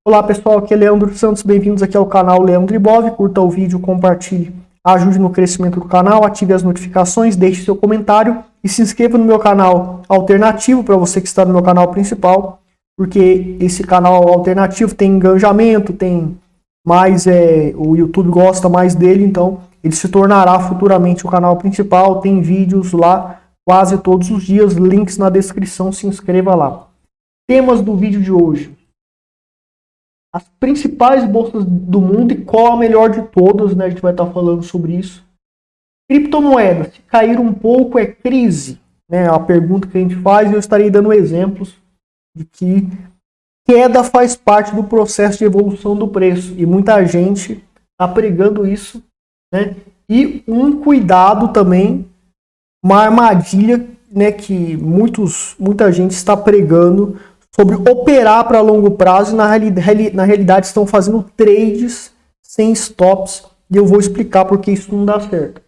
Olá pessoal, aqui é Leandro Santos, bem-vindos aqui ao canal Leandro Ibov. Curta o vídeo, compartilhe, ajude no crescimento do canal, ative as notificações, deixe seu comentário e se inscreva no meu canal alternativo para você que está no meu canal principal, porque esse canal alternativo tem engajamento, tem mais, o YouTube gosta mais dele, então ele se tornará futuramente o canal principal, tem vídeos lá quase todos os dias, links na descrição, se inscreva lá. Temas do vídeo de hoje: as principais bolsas do mundo e qual a melhor de todas, né? A gente vai estar falando sobre isso. Criptomoedas, se cair um pouco é crise? Né? É a pergunta que a gente faz, e eu estarei dando exemplos de que queda faz parte do processo de evolução do preço. E muita gente está pregando isso, né? E um cuidado também, uma armadilha, né, que muita gente está pregando sobre operar para longo prazo e na realidade estão fazendo trades sem stops, e eu vou explicar porque isso não dá certo.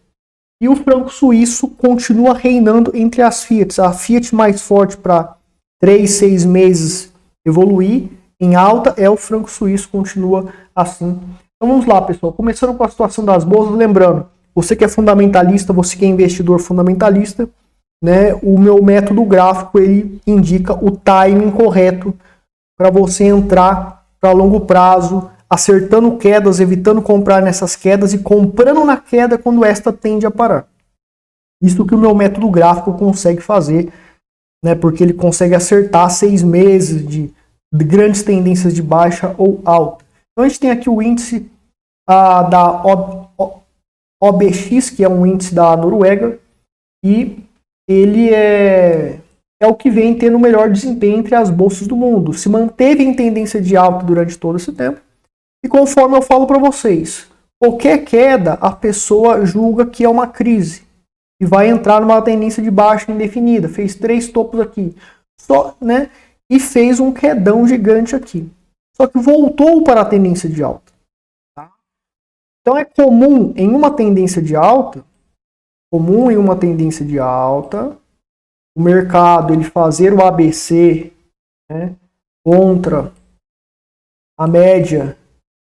E o franco suíço continua reinando entre as Fiats. A Fiat mais forte para 3, 6 meses evoluir em alta é o franco suíço, continua assim. Então vamos lá, pessoal, começando com a situação das bolsas, lembrando, você que é fundamentalista, você que é investidor fundamentalista, né, o meu método gráfico ele indica o timing correto para você entrar para longo prazo, acertando quedas, evitando comprar nessas quedas e comprando na queda quando esta tende a parar. Isso que o meu método gráfico consegue fazer, né, porque ele consegue acertar 6 meses de grandes tendências de baixa ou alta. Então a gente tem aqui o índice da OBX, que é um índice da Noruega, e ele é o que vem tendo o melhor desempenho entre as bolsas do mundo. Se manteve em tendência de alta durante todo esse tempo. E conforme eu falo para vocês, qualquer queda a pessoa julga que é uma crise e vai entrar numa tendência de baixa indefinida. Fez 3 topos aqui, só, né? E fez um quedão gigante aqui. Só que voltou para a tendência de alta. Tá? Então é comum em uma tendência de alta, o mercado ele fazer o ABC, né, contra a média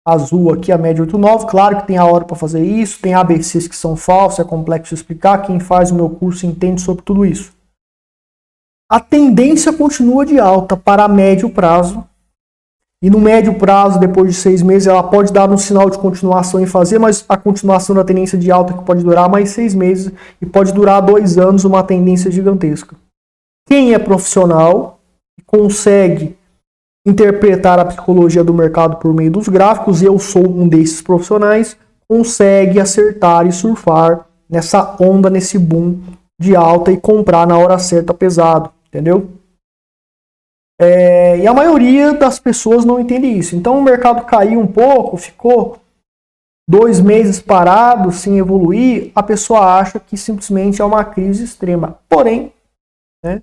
azul aqui, a média 89. Claro que tem a hora para fazer isso, tem ABCs que são falsos, é complexo explicar. Quem faz o meu curso entende sobre tudo isso. A tendência continua de alta para médio prazo. E no médio prazo, depois de 6 meses, ela pode dar um sinal de continuação e fazer, mas a continuação da tendência de alta que pode durar mais 6 meses e pode durar 2 anos, uma tendência gigantesca. Quem é profissional e consegue interpretar a psicologia do mercado por meio dos gráficos, eu sou um desses profissionais, consegue acertar e surfar nessa onda, nesse boom de alta e comprar na hora certa pesado, entendeu? E a maioria das pessoas não entende isso. Então o mercado caiu um pouco, ficou 2 meses parado, sem evoluir, a pessoa acha que simplesmente é uma crise extrema. Porém, né,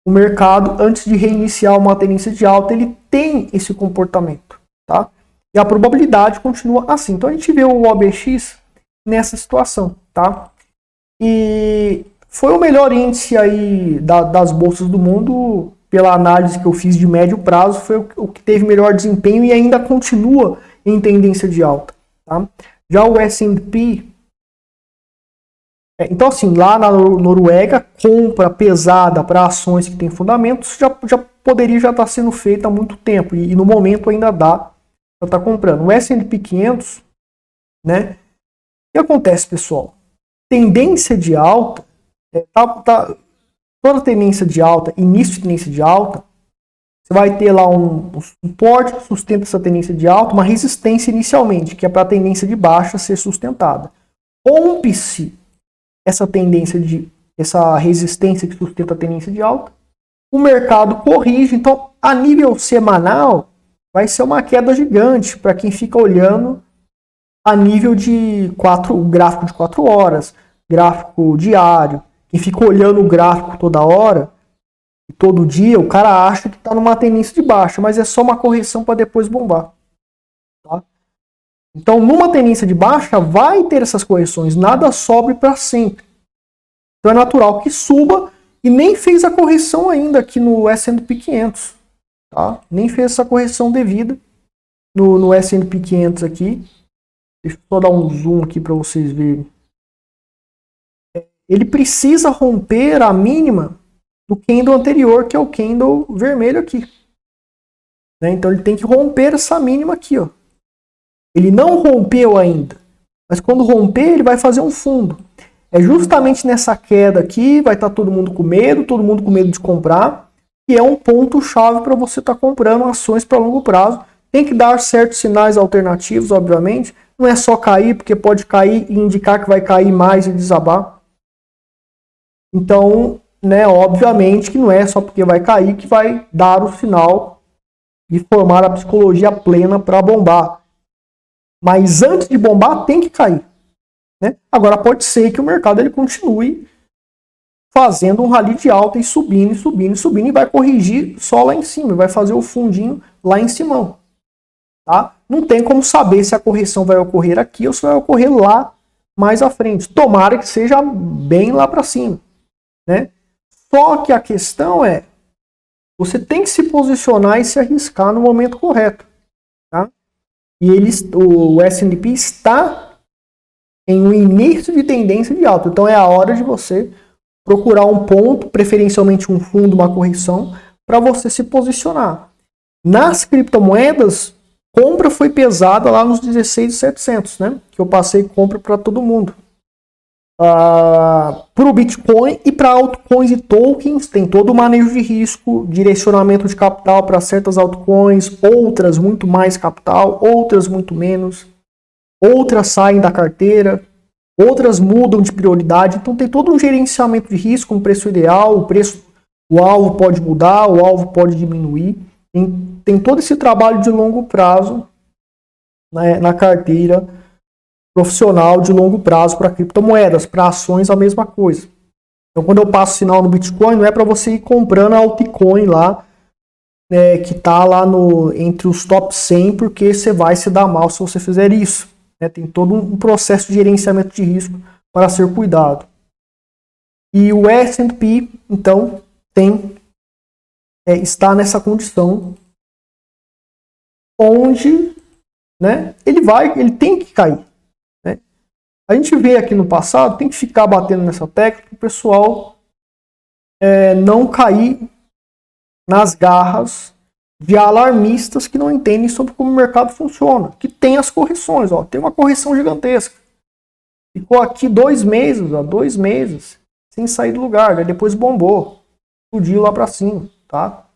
o mercado, antes de reiniciar uma tendência de alta, ele tem esse comportamento. Tá? E a probabilidade continua assim. Então a gente vê o OBX nessa situação. Tá? E foi o melhor índice aí das bolsas do mundo. Pela análise que eu fiz de médio prazo, foi o que teve melhor desempenho e ainda continua em tendência de alta. Tá? Já o S&P, então assim, lá na Noruega, compra pesada para ações que têm fundamentos já poderia estar sendo feita há muito tempo, e no momento ainda dá para estar comprando. O S&P 500, né? O que acontece, pessoal? Tendência de alta, toda tendência de alta, início de tendência de alta, você vai ter lá um suporte que sustenta essa tendência de alta, uma resistência inicialmente, que é para a tendência de baixa ser sustentada. Rompe-se essa resistência que sustenta a tendência de alta, o mercado corrige. Então, a nível semanal, vai ser uma queda gigante para quem fica olhando a nível de gráfico de 4 horas, gráfico diário. Quem fica olhando o gráfico toda hora, e todo dia, o cara acha que está numa tendência de baixa, mas é só uma correção para depois bombar. Tá? Então, numa tendência de baixa, vai ter essas correções, nada sobe para sempre. Então é natural que suba, e nem fez a correção ainda aqui no S&P 500. Tá? Nem fez essa correção devida. no S&P 500 aqui. Deixa eu só dar um zoom aqui para vocês verem. Ele precisa romper a mínima do candle anterior, que é o candle vermelho aqui. Né? Então ele tem que romper essa mínima aqui. Ó. Ele não rompeu ainda. Mas quando romper, ele vai fazer um fundo. É justamente nessa queda aqui, vai estar todo mundo com medo de comprar. E é um ponto-chave para você estar comprando ações para longo prazo. Tem que dar certos sinais alternativos, obviamente. Não é só cair, porque pode cair e indicar que vai cair mais e desabar. Então, né, obviamente que não é só porque vai cair que vai dar o sinal de formar a psicologia plena para bombar. Mas antes de bombar, tem que cair. Né? Agora, pode ser que o mercado ele continue fazendo um rally de alta e subindo, e vai corrigir só lá em cima, vai fazer o fundinho lá em cima. Tá? Não tem como saber se a correção vai ocorrer aqui ou se vai ocorrer lá mais à frente. Tomara que seja bem lá para cima. Né? Só que a questão é, você tem que se posicionar e se arriscar no momento correto. Tá? E o S&P está em um início de tendência de alta. Então é a hora de você procurar um ponto, preferencialmente um fundo, uma correção, para você se posicionar. Nas criptomoedas, compra foi pesada lá nos 16.700, né? Que eu passei compra para todo mundo. Para o Bitcoin e para altcoins e tokens, tem todo o manejo de risco, direcionamento de capital para certas altcoins, outras muito mais capital, outras muito menos, outras saem da carteira, outras mudam de prioridade, então tem todo um gerenciamento de risco, um preço ideal, o alvo pode mudar, o alvo pode diminuir, tem todo esse trabalho de longo prazo, né, na carteira profissional de longo prazo para criptomoedas, para ações a mesma coisa. Então quando eu passo sinal no Bitcoin, não é para você ir comprando a altcoin lá, né, que está lá entre os top 100, porque você vai se dar mal se você fizer isso. Né? Tem todo um processo de gerenciamento de risco para ser cuidado. E o S&P, então, está nessa condição onde, né, ele tem que cair. Né? A gente vê aqui no passado, tem que ficar batendo nessa tecla para o pessoal não cair nas garras de alarmistas que não entendem sobre como o mercado funciona, que tem as correções, ó, tem uma correção gigantesca. Ficou aqui 2 meses, sem sair do lugar, né? Depois bombou, explodiu lá para cima, tá?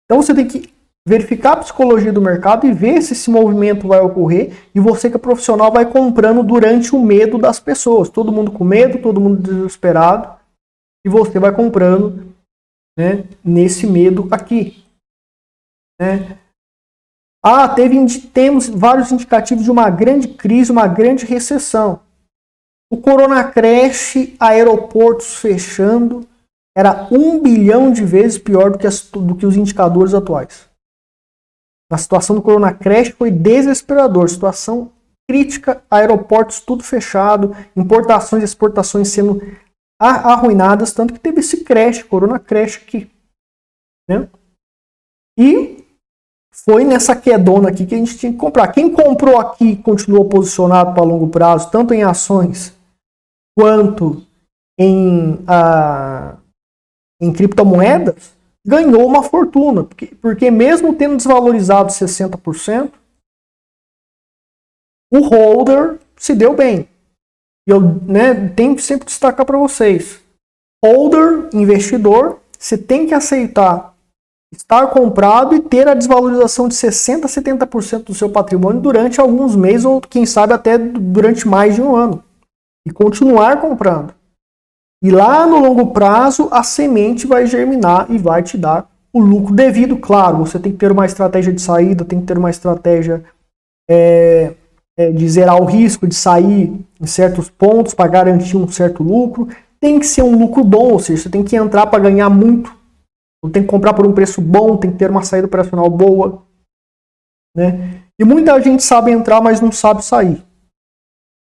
Então você tem que verificar a psicologia do mercado e ver se esse movimento vai ocorrer, e você que é profissional vai comprando durante o medo das pessoas, todo mundo com medo, todo mundo desesperado, e você vai comprando, né, nesse medo aqui. Né? Temos vários indicativos de uma grande crise, uma grande recessão. O Corona Crash, aeroportos fechando, era 1 bilhão de vezes pior do que os indicadores atuais. A situação do Corona Crash foi desesperador, situação crítica, aeroportos tudo fechado, importações e exportações sendo arruinadas, tanto que teve esse crash, Corona Crash aqui. Né? E foi nessa quedona aqui que a gente tinha que comprar. Quem comprou aqui continuou posicionado para longo prazo, tanto em ações quanto em criptomoedas, ganhou uma fortuna. Porque mesmo tendo desvalorizado 60%, o holder se deu bem. E eu, né, tenho que sempre destacar para vocês. Holder, investidor, você tem que aceitar estar comprado e ter a desvalorização de 60% a 70% do seu patrimônio durante alguns meses ou quem sabe até durante mais de um ano. E continuar comprando. E lá no longo prazo a semente vai germinar e vai te dar o lucro devido. Claro, você tem que ter uma estratégia de saída, tem que ter uma estratégia de zerar o risco, de sair em certos pontos para garantir um certo lucro. Tem que ser um lucro bom, ou seja, você tem que entrar para ganhar muito. Tem que comprar por um preço bom, tem que ter uma saída operacional boa. Né? E muita gente sabe entrar, mas não sabe sair.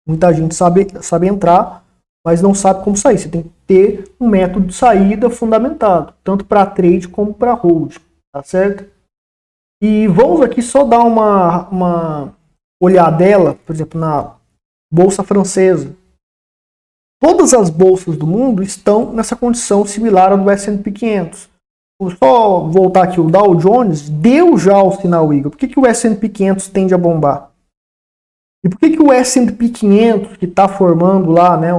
Muita gente sabe entrar, mas não sabe como sair. Você tem que ter um método de saída fundamentado, tanto para trade como para hold. Tá certo? E vamos aqui só dar uma olhadela, por exemplo, na Bolsa Francesa. Todas as bolsas do mundo estão nessa condição similar ao do S&P 500. Vou só voltar aqui, o Dow Jones deu já o sinal Eagle. Por que o S&P 500 tende a bombar? E por que o S&P 500, que está formando lá, né,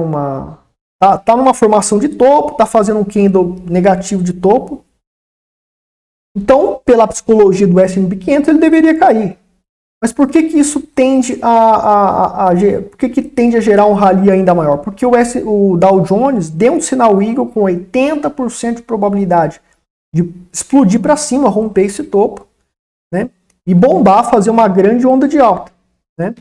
tá numa formação de topo, está fazendo um candle negativo de topo. Então, pela psicologia do S&P 500, ele deveria cair. Mas por que isso tende por que tende a gerar um rally ainda maior? Porque o Dow Jones deu um sinal Eagle com 80% de probabilidade de explodir para cima, romper esse topo, né? E bombar, fazer uma grande onda de alta, né?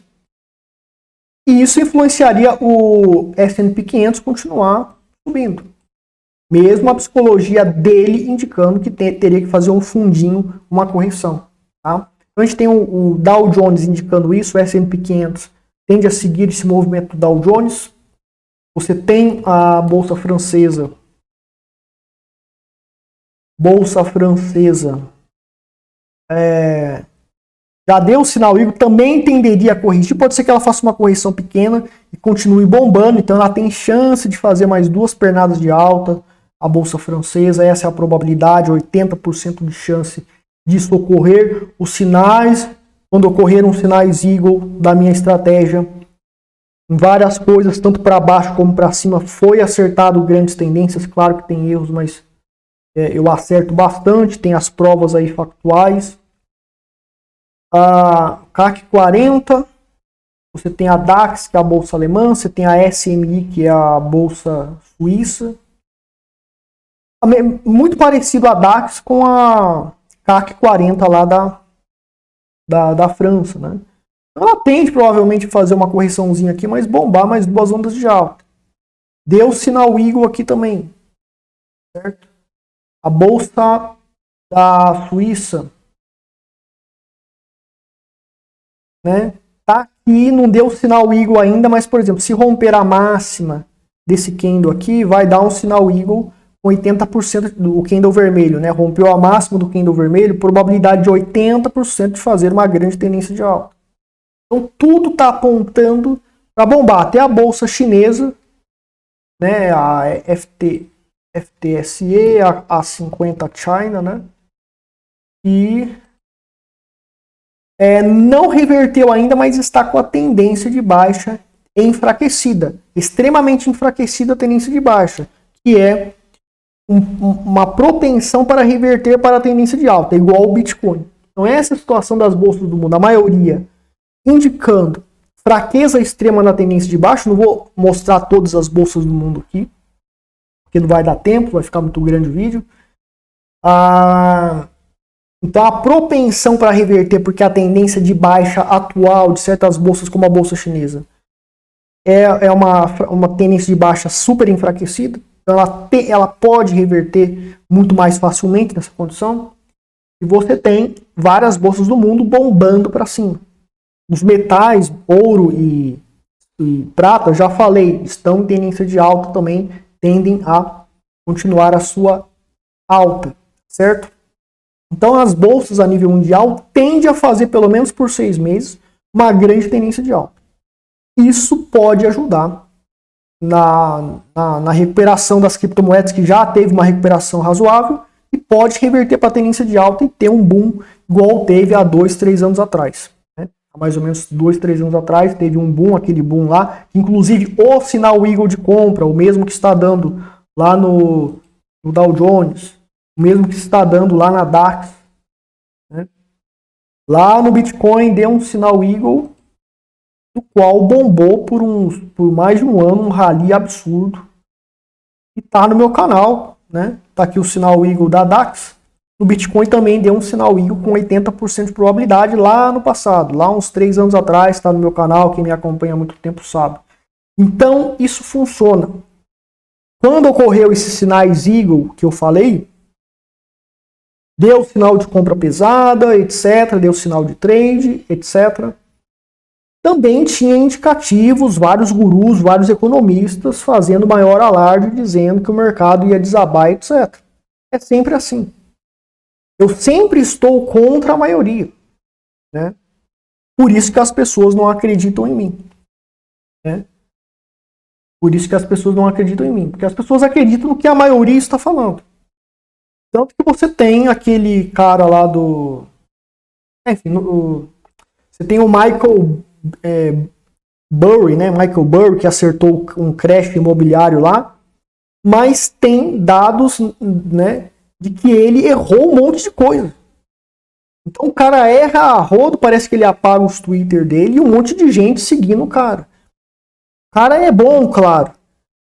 E isso influenciaria o S&P 500 continuar subindo. Mesmo a psicologia dele indicando que teria que fazer um fundinho, uma correção, tá? Então a gente tem o Dow Jones indicando isso, o S&P 500 tende a seguir esse movimento do Dow Jones. Você tem a Bolsa Francesa. Já deu o sinal Eagle, também tenderia a corrigir. Pode ser que ela faça uma correção pequena e continue bombando. Então ela tem chance de fazer mais 2 pernadas de alta. A Bolsa Francesa, essa é a probabilidade, 80% de chance disso ocorrer. Os sinais, quando ocorreram sinais Eagle da minha estratégia, em várias coisas, tanto para baixo como para cima, foi acertado grandes tendências. Claro que tem erros, mas eu acerto bastante. Tem as provas aí factuais. A CAC 40, você tem a DAX, que é a bolsa alemã, você tem a SMI, que é a bolsa suíça. Muito parecido a DAX com a CAC 40 lá da França, né? Ela tende provavelmente a fazer uma correçãozinha aqui, mas bombar mais 2 ondas de alta. Deu sinal Eagle aqui também, certo? A bolsa da Suíça, né? Tá aqui, não deu sinal Eagle ainda, mas, por exemplo, se romper a máxima desse candle aqui, vai dar um sinal Eagle com 80% do candle vermelho, né? Rompeu a máxima do candle vermelho, probabilidade de 80% de fazer uma grande tendência de alta. Então tudo está apontando para bombar. Até a bolsa chinesa, né? A FTSE, a 50 China, né? E não reverteu ainda, mas está com a tendência de baixa enfraquecida, extremamente enfraquecida a tendência de baixa, que é uma propensão para reverter para a tendência de alta, igual o Bitcoin. Então essa é a situação das bolsas do mundo, a maioria indicando fraqueza extrema na tendência de baixa. Não vou mostrar todas as bolsas do mundo aqui, porque não vai dar tempo, vai ficar muito grande o vídeo. Então a propensão para reverter, porque a tendência de baixa atual de certas bolsas, como a bolsa chinesa, é uma tendência de baixa super enfraquecida. Então ela pode reverter muito mais facilmente nessa condição. E você tem várias bolsas do mundo bombando para cima. Os metais, ouro e prata, já falei, estão em tendência de alta também, tendem a continuar a sua alta, certo? Então as bolsas a nível mundial tendem a fazer, pelo menos por 6 meses, uma grande tendência de alta. Isso pode ajudar na recuperação das criptomoedas, que já teve uma recuperação razoável, e pode reverter para a tendência de alta e ter um boom igual teve há 2, 3 anos atrás. Né? Há mais ou menos 2, 3 anos atrás teve um boom, aquele boom lá, inclusive o sinal Eagle de compra, o mesmo que está dando lá no Dow Jones, o mesmo que está dando lá na DAX. Né? Lá no Bitcoin deu um sinal Eagle, do qual bombou por mais de um ano, um rally absurdo. E tá no meu canal, né? Tá aqui o sinal Eagle da DAX. No Bitcoin também deu um sinal Eagle com 80% de probabilidade lá no passado, lá uns 3 anos atrás, tá no meu canal, quem me acompanha há muito tempo sabe. Então isso funciona. Quando ocorreu esses sinais Eagle que eu falei, deu sinal de compra pesada, etc, deu sinal de trade, etc. Também tinha indicativos, vários gurus, vários economistas fazendo maior alarde, dizendo que o mercado ia desabar, etc. É sempre assim. Eu sempre estou contra a maioria, né? Por isso que as pessoas não acreditam em mim, né? Por isso que as pessoas não acreditam em mim, porque as pessoas acreditam no que a maioria está falando. Tanto que você tem aquele cara lá do... Enfim, você tem o Michael Burry, né? Michael Burry, que acertou um crash imobiliário lá, mas tem dados, né, de que ele errou um monte de coisa. Então o cara erra a rodo, parece que ele apaga os Twitter dele e um monte de gente seguindo o cara. O cara é bom, claro,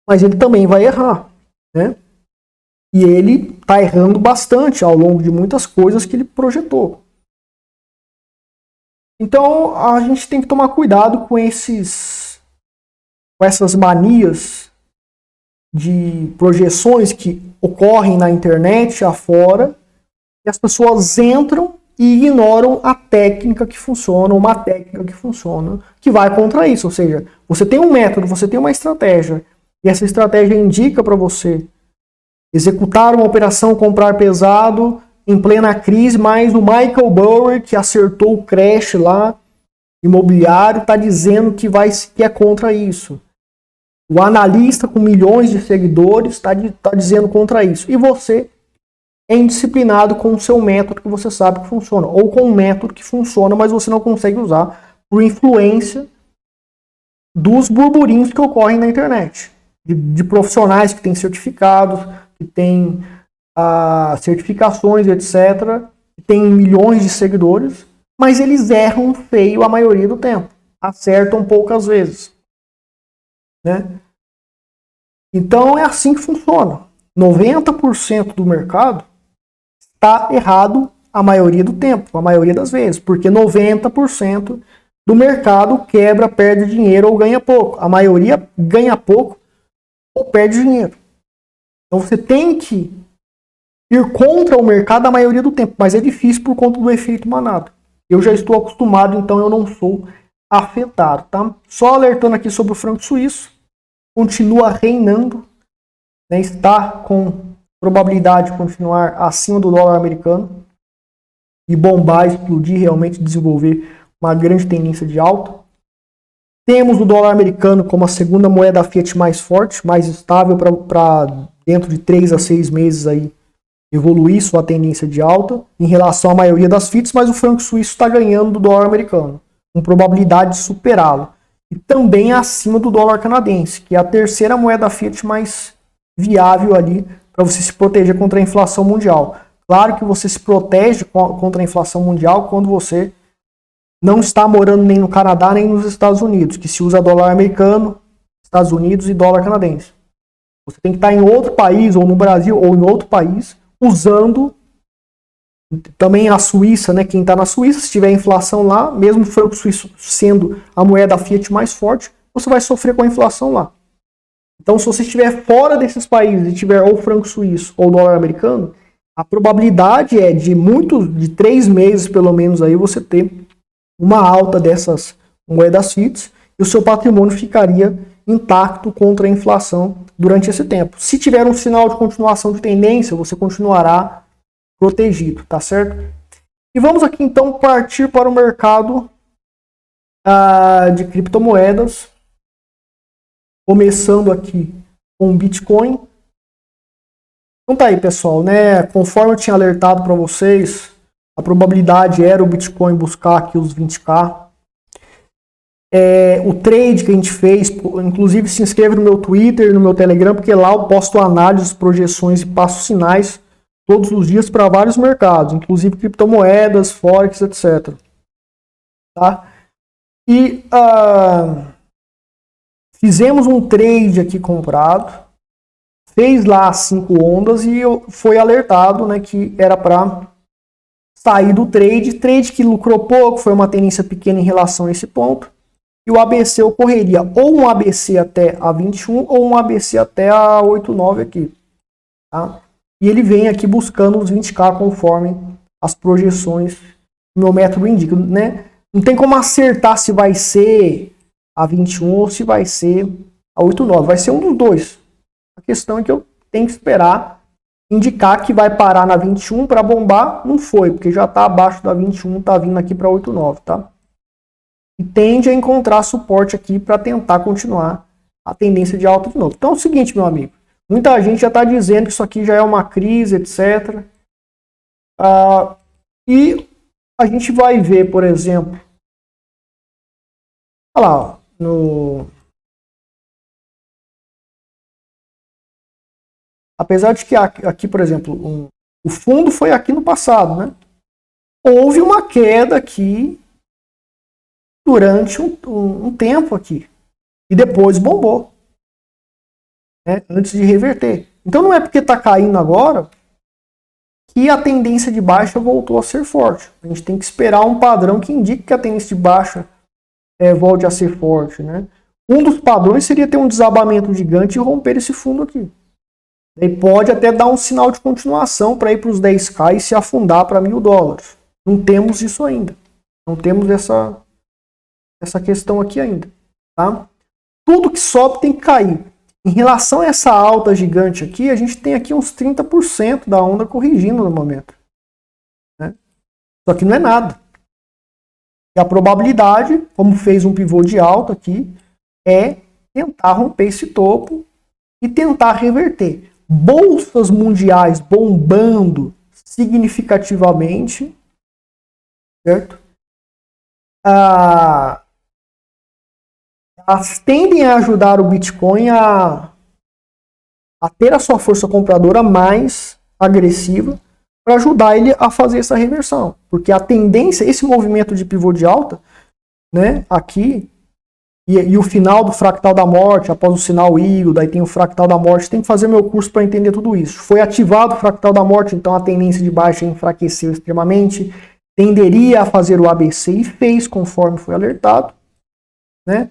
mas ele também vai errar, né? E ele tá errando bastante ao longo de muitas coisas que ele projetou. Então a gente tem que tomar cuidado com essas manias de projeções que ocorrem na internet afora, e as pessoas entram e ignoram a técnica que funciona, uma técnica que funciona, que vai contra isso. Ou seja, você tem um método, você tem uma estratégia, e essa estratégia indica para você executar uma operação comprar pesado em plena crise, mas o Michael Burry, que acertou o crash lá, imobiliário, está dizendo que é contra isso. O analista com milhões de seguidores está dizendo contra isso. E você é indisciplinado com o seu método que você sabe que funciona. Ou com um método que funciona, mas você não consegue usar por influência dos burburinhos que ocorrem na internet. De profissionais que têm certificados, que têm certificações, etc. Que têm milhões de seguidores, mas eles erram feio a maioria do tempo. Acertam poucas vezes, né? Então é assim que funciona. 90% do mercado está errado a maioria do tempo, a maioria das vezes, porque 90% do mercado quebra, perde dinheiro ou ganha pouco. A maioria ganha pouco ou perde dinheiro. Então você tem que ir contra o mercado a maioria do tempo, mas é difícil por conta do efeito manada. Eu já estou acostumado, então eu não sou afetado, tá? Só alertando aqui sobre o franco suíço, continua reinando, né? Está com probabilidade de continuar acima do dólar americano e bombar, explodir, realmente desenvolver uma grande tendência de alta. Temos o dólar americano como a segunda moeda fiat mais forte, mais estável para dentro de 3 a 6 meses aí evoluir sua tendência de alta em relação à maioria das FITs, mas o franco suíço está ganhando do dólar americano, com probabilidade de superá-lo. E também acima do dólar canadense, que é a terceira moeda fiat mais viável ali para você se proteger contra a inflação mundial. Claro que você se protege contra a inflação mundial quando você não está morando nem no Canadá nem nos Estados Unidos, que se usa dólar americano, Estados Unidos e dólar canadense. Você tem que estar em outro país, ou no Brasil, ou em outro país, usando também a Suíça, né? Quem está na Suíça, se tiver inflação lá, mesmo o franco suíço sendo a moeda fiat mais forte, você vai sofrer com a inflação lá. Então, se você estiver fora desses países e tiver ou franco suíço ou dólar americano, a probabilidade é de 3 meses pelo menos aí você ter uma alta dessas moedas FITs e o seu patrimônio ficaria intacto contra a inflação durante esse tempo. Se tiver um sinal de continuação de tendência, você continuará protegido, tá certo? E vamos aqui então partir para o mercado de criptomoedas, começando aqui com o Bitcoin. Então tá aí, pessoal, né? Conforme eu tinha alertado para vocês, a probabilidade era o Bitcoin buscar aqui os 20k. O trade que a gente fez, inclusive se inscreve no meu Twitter e no meu Telegram, porque lá eu posto análises, projeções e passos sinais todos os dias para vários mercados, inclusive criptomoedas, forex, etc. Tá? E fizemos um trade aqui comprado, fez lá 5 ondas e foi alertado, né, que era para sair do trade que lucrou pouco, foi uma tendência pequena em relação a esse ponto. E o ABC ocorreria ou um ABC até a 21 ou um ABC até a 89 aqui. Tá? E ele vem aqui buscando os 20k conforme as projeções que o meu método indica. Né? Não tem como acertar se vai ser a 21 ou se vai ser a 89. Vai ser um dos dois. A questão é que eu tenho que esperar indicar que vai parar na 21 para bombar, não foi, porque já está abaixo da 21, está vindo aqui para 8,9, tá? E tende a encontrar suporte aqui para tentar continuar a tendência de alta de novo. Então é o seguinte, meu amigo, muita gente já está dizendo que isso aqui já é uma crise, etc. E a gente vai ver, por exemplo, olha lá, apesar de que aqui, por exemplo, o fundo foi aqui no passado, né? Houve uma queda aqui durante um tempo aqui e depois bombou, né? Antes de reverter. Então não é porque está caindo agora que a tendência de baixa voltou a ser forte. A gente tem que esperar um padrão que indique que a tendência de baixa volte a ser forte, né? Um dos padrões seria ter um desabamento gigante e romper esse fundo aqui. E pode até dar um sinal de continuação para ir para os 10k e se afundar para $1.000. Não temos isso ainda. Não temos essa questão aqui ainda. Tá? Tudo que sobe tem que cair. Em relação a essa alta gigante aqui, a gente tem aqui uns 30% da onda corrigindo no momento. Né? Só que não é nada. E a probabilidade, como fez um pivô de alta aqui, é tentar romper esse topo e tentar reverter. Bolsas mundiais bombando significativamente, certo? Elas tendem a ajudar o Bitcoin a ter a sua força compradora mais agressiva para ajudar ele a fazer essa reversão. Porque a tendência, esse movimento de pivô de alta, né, aqui, e o final do fractal da morte, após o sinal Eagle, daí tem o fractal da morte, tem que fazer meu curso para entender tudo isso. Foi ativado o fractal da morte, então a tendência de baixa enfraqueceu extremamente, tenderia a fazer o ABC e fez conforme foi alertado, né?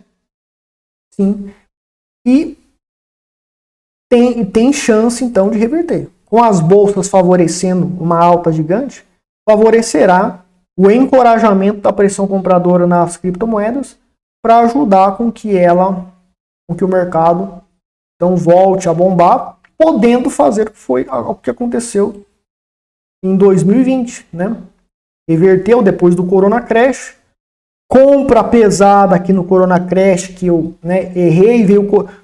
Sim. E tem chance então de reverter. Com as bolsas favorecendo uma alta gigante, favorecerá o encorajamento da pressão compradora nas criptomoedas para ajudar com que o mercado então volte a bombar, podendo fazer o que aconteceu em 2020, né? Reverteu depois do Corona Crash, compra pesada aqui no Corona Crash que eu errei,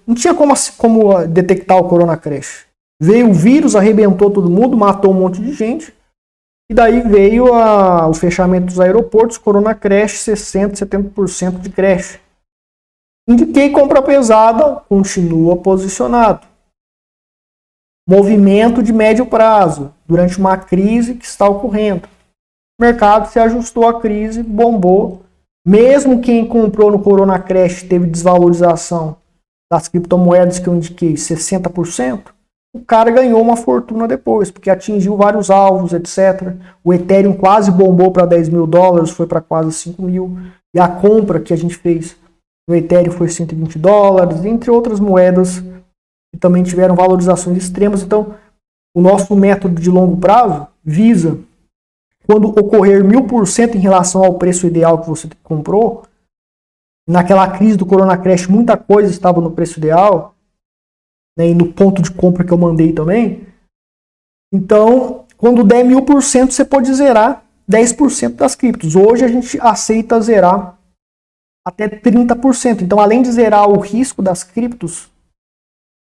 não tinha como detectar o Corona Crash. Veio o vírus, arrebentou todo mundo, matou um monte de gente. E daí veio o fechamento dos aeroportos, Corona Crash, 60%, 70% de crash. Indiquei compra pesada, continua posicionado. Movimento de médio prazo, durante uma crise que está ocorrendo. O mercado se ajustou à crise, bombou. Mesmo quem comprou no Corona Crash teve desvalorização das criptomoedas que eu indiquei, 60%. O cara ganhou uma fortuna depois, porque atingiu vários alvos, etc. O Ethereum quase bombou para $10.000, foi para quase 5 mil. E a compra que a gente fez no Ethereum foi $120, entre outras moedas que também tiveram valorizações extremas. Então, o nosso método de longo prazo visa, quando ocorrer 1000% em relação ao preço ideal que você comprou, naquela crise do Corona Crash, muita coisa estava no preço ideal, e no ponto de compra que eu mandei também. Então, quando der 1000%, você pode zerar 10% das criptos. Hoje a gente aceita zerar até 30%. Então, além de zerar o risco das criptos,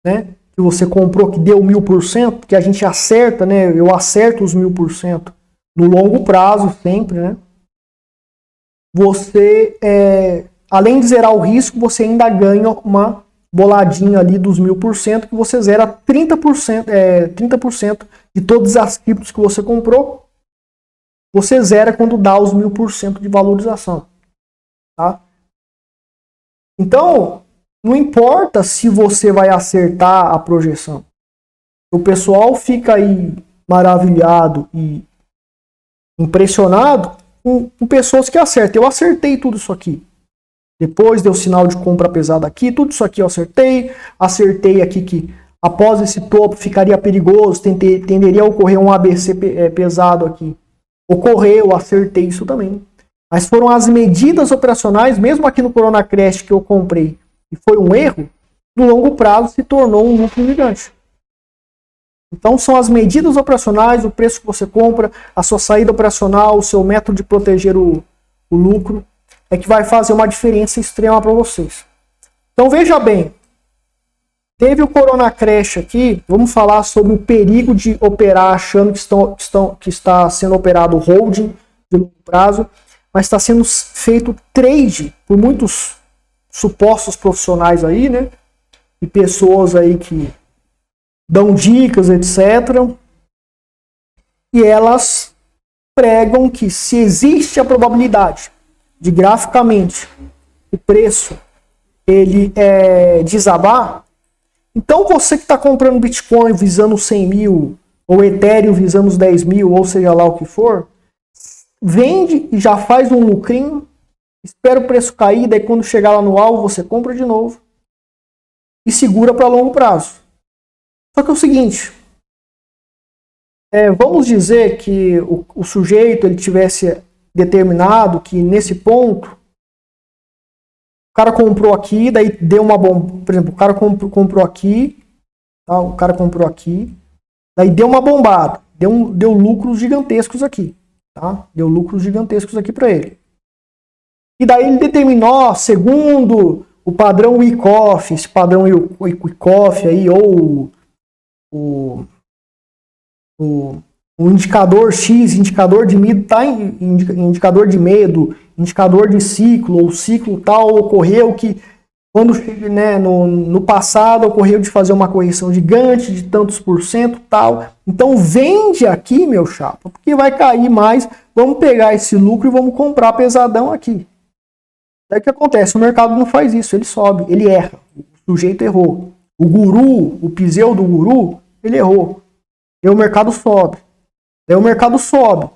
né, que você comprou, que deu 1000%, que a gente acerta, né, eu acerto os 1000% no longo prazo sempre, né? Você, além de zerar o risco, você ainda ganha uma boladinha ali dos 1000%, que você zera 30% de todas as criptos que você comprou, você zera quando dá os 1000% de valorização, tá? Então, não importa se você vai acertar a projeção. O pessoal fica aí maravilhado e impressionado com pessoas que acertam. Eu acertei tudo isso aqui. Depois deu sinal de compra pesada aqui, tudo isso aqui eu acertei. Acertei aqui que após esse topo ficaria perigoso, tenderia a ocorrer um ABC pesado aqui. Ocorreu, acertei isso também. Mas foram as medidas operacionais, mesmo aqui no Corona Crash que eu comprei, e foi um erro, no longo prazo se tornou um lucro gigante. Então são as medidas operacionais, o preço que você compra, a sua saída operacional, o seu método de proteger o lucro, é que vai fazer uma diferença extrema para vocês. Então veja bem, teve o Corona Crash aqui, vamos falar sobre o perigo de operar achando que está sendo operado holding de longo prazo, mas está sendo feito trade por muitos supostos profissionais aí, né? E pessoas aí que dão dicas, etc. E elas pregam que se existe a probabilidade de graficamente o preço ele desabar, então você que está comprando Bitcoin visando os 100 mil, ou Ethereum visando os 10 mil, ou seja lá o que for, vende e já faz um lucrinho, espera o preço cair, daí quando chegar lá no alvo você compra de novo e segura para longo prazo. Só que é o seguinte, vamos dizer que o sujeito ele tivesse determinado que nesse ponto o cara comprou aqui, daí deu uma bomba, por exemplo, o cara comprou aqui, tá? O cara comprou aqui, daí deu uma bombada, deu lucros gigantescos aqui, tá? Deu lucros gigantescos aqui para ele. E daí ele determinou, segundo o padrão Wyckoff, esse padrão Wyckoff aí, ou o indicador X, indicador de medo, tá? Indicador de medo, indicador de ciclo, ou ciclo tal, ocorreu que quando, né, no passado ocorreu de fazer uma correção gigante de tantos por cento tal. Então vende aqui, meu chapa, porque vai cair mais, vamos pegar esse lucro e vamos comprar pesadão aqui. Daí o que acontece? O mercado não faz isso, ele sobe, ele erra, o sujeito errou. O guru, o pseudo guru, ele errou. Daí o mercado sobe. Daí o mercado sobe.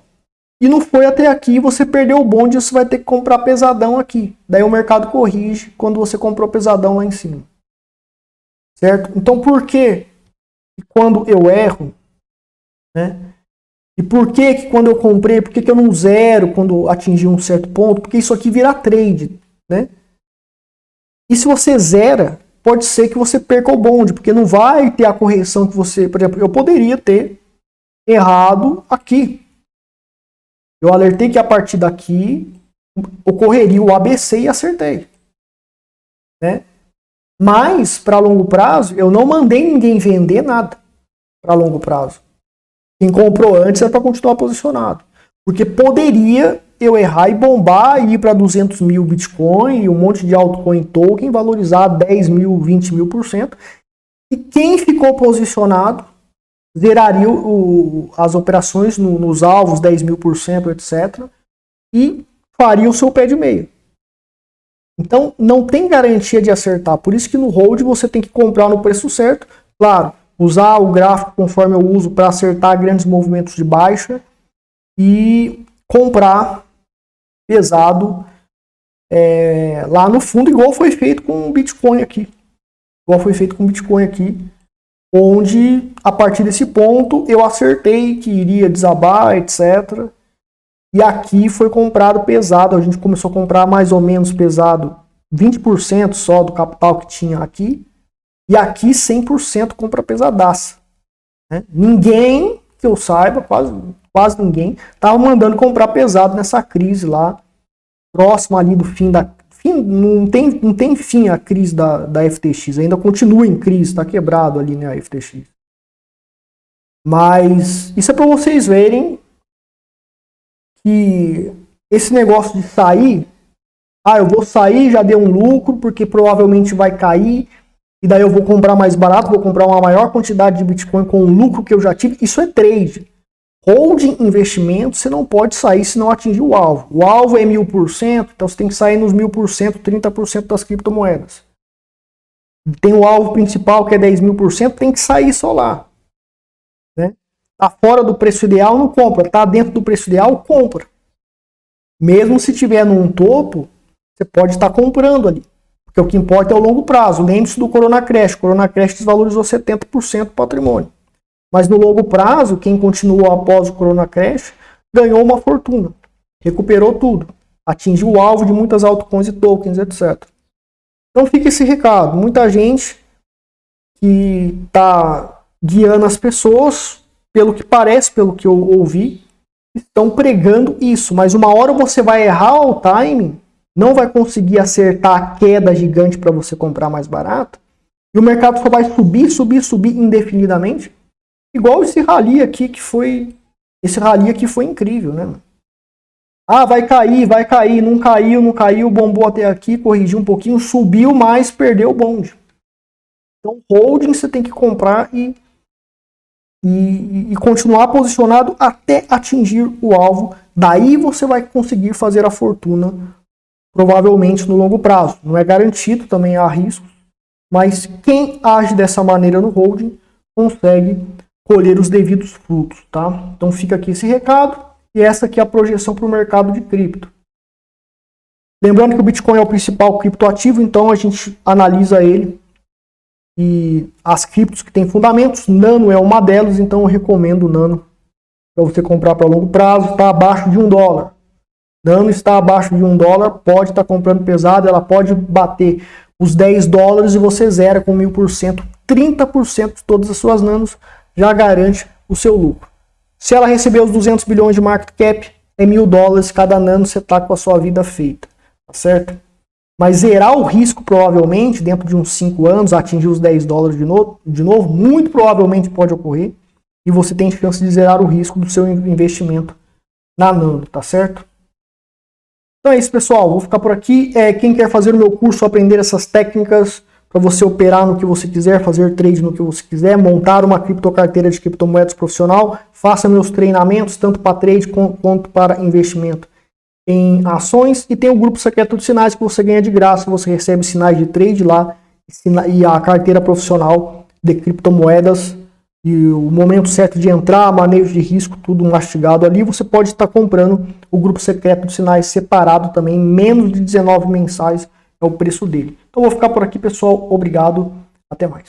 E não foi até aqui, você perdeu o bonde, você vai ter que comprar pesadão aqui. Daí o mercado corrige quando você comprou pesadão lá em cima. Certo? Então por que quando eu erro, né? E por que quando eu comprei, por que eu não zero quando atingir um certo ponto? Porque isso aqui vira trade, né? E se você zera, pode ser que você perca o bonde, porque não vai ter a correção que você... Por exemplo, eu poderia ter errado aqui. Eu alertei que a partir daqui ocorreria o ABC e acertei, né? Mas, para longo prazo, eu não mandei ninguém vender nada para longo prazo. Quem comprou antes é para continuar posicionado. Porque poderia eu errar e bombar e ir para 200 mil Bitcoin e um monte de altcoin token valorizar 10 mil, 20 mil %. E quem ficou posicionado zeraria as operações nos alvos 10 mil %, etc. E faria o seu pé de meia. Então não tem garantia de acertar. Por isso que no hold você tem que comprar no preço certo. Claro, usar o gráfico conforme eu uso para acertar grandes movimentos de baixa e comprar pesado lá no fundo, igual foi feito com o Bitcoin aqui. Onde a partir desse ponto eu acertei que iria desabar, etc. E aqui foi comprado pesado, a gente começou a comprar mais ou menos pesado, 20% só do capital que tinha aqui. E aqui 100% compra pesadaça. Né? Ninguém, que eu saiba, quase ninguém, estava mandando comprar pesado nessa crise lá, próximo ali do fim da... Não tem fim a crise da FTX, ainda continua em crise, está quebrado ali, né, a FTX. Mas isso é para vocês verem que esse negócio de sair, eu vou sair, já deu um lucro, porque provavelmente vai cair, e daí eu vou comprar mais barato, vou comprar uma maior quantidade de Bitcoin com o lucro que eu já tive. Isso é trade. Holding investimento, você não pode sair se não atingir o alvo. O alvo é 1000%, então você tem que sair nos 1000%, 30% das criptomoedas. Tem o alvo principal que é 10 mil %, tem que sair só lá. Né? Tá fora do preço ideal, não compra. Tá dentro do preço ideal, compra. Mesmo se tiver num topo, você pode estar comprando ali. Porque o que importa é o longo prazo. Lembre-se do Corona Crash. O Corona Crash desvalorizou 70% do patrimônio. Mas no longo prazo, quem continuou após o Corona Crash ganhou uma fortuna. Recuperou tudo. Atingiu o alvo de muitas altcoins e tokens, etc. Então fica esse recado. Muita gente que está guiando as pessoas, pelo que parece, pelo que eu ouvi, estão pregando isso. Mas uma hora você vai errar o timing, não vai conseguir acertar a queda gigante para você comprar mais barato, e o mercado só vai subir, subir, subir indefinidamente. Igual esse rally aqui que foi... Esse rally aqui foi incrível, né? Ah, vai cair, não caiu, bombou até aqui, corrigiu um pouquinho, subiu, mas perdeu o bonde. Então, holding você tem que comprar e continuar posicionado até atingir o alvo. Daí você vai conseguir fazer a fortuna, provavelmente no longo prazo. Não é garantido, também há riscos, mas quem age dessa maneira no holding consegue colher os devidos frutos, tá? Então fica aqui esse recado e essa aqui é a projeção para o mercado de cripto. Lembrando que o Bitcoin é o principal criptoativo, então a gente analisa ele e as criptos que têm fundamentos. Nano é uma delas, então eu recomendo o Nano para você comprar para longo prazo. Está abaixo de $1. Nano está abaixo de $1, pode estar comprando pesado, ela pode bater os $10 e você zera com 1000%, 30% de todas as suas nanos já garante o seu lucro. Se ela receber os 200 bilhões de market cap, é $1.000 cada nano, você está com a sua vida feita, tá certo? Mas zerar o risco, provavelmente, dentro de uns 5 anos, atingir os $10 de novo, muito provavelmente pode ocorrer, e você tem chance de zerar o risco do seu investimento na nano, tá certo? Então é isso, pessoal. Vou ficar por aqui. Quem quer fazer o meu curso, aprender essas técnicas para você operar no que você quiser, fazer trade no que você quiser, montar uma criptocarteira de criptomoedas profissional, faça meus treinamentos, tanto para trade quanto para investimento em ações. E tem o grupo secreto de sinais que você ganha de graça. Você recebe sinais de trade lá e a carteira profissional de criptomoedas. E o momento certo de entrar, manejo de risco, tudo mastigado ali. Você pode estar comprando o grupo secreto de sinais separado também, menos de 19 mensais é o preço dele. Então vou ficar por aqui, pessoal. Obrigado. Até mais.